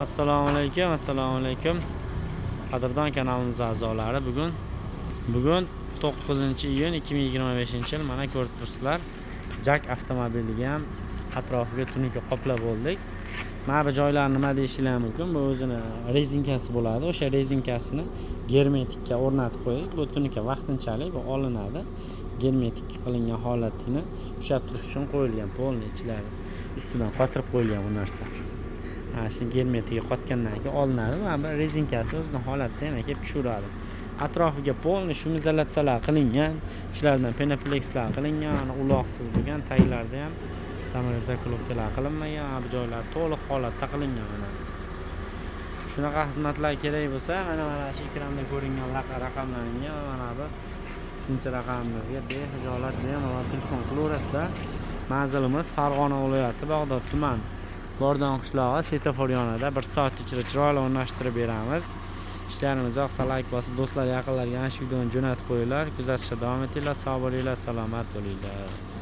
Assalomu alaykum. Qadrdon kanalimiz a'zolari, bugun 9-iyun 2025-yil. Mana ko'rib turibsizlar, Jak avtomobiliga ham atrofiga tunuka qoplab oldik. Mana bu joylarni nima deyishinglar mumkin, bu o'zini rezinkasi bo'ladi. O'sha rezinkasini germetikka o'rnatib qo'ydik. Bu tunuka vaqtinchalik bu olinadi. Germetik qilingan holatini ushlab turish uchun qo'yilgan, polni ichlari ustidan qotirib qo'yilgan bu narsa. Shu germetiga qotgandan keyin olinadi va bu rezinkasi o'zining holatida yana kelib tushiradi. Atrofiga polni shu izolyatsiyalar qilingan, ichlaridan penoplekslar qilingan, uloqsiz bo'lgan, taglarda ham samorizoklovkalar qilinmagan, bu joylar to'liq holatda qilingan. Mana shunaqa xizmatlar kerak bo'lsa, mana shu ekranda ko'ringan raqamlaringga mana bu ikkinchi raqamimizga behijolat bemalol telefon qilaverasizlar. Manzilimiz Farg'ona viloyati, Bag'dod tumani Bordon qishlog'i, svetofor yonida 1 soat ichida chiroyli o'rnashtirib beramiz. Ishlarimiz yoqsa like bosib, do'stlar, yaqinlarga mana shu videoni jo'natib qo'yinglar. Kuzatishda davom etinglar. Sog' bo'linglar, salomat bo'linglar.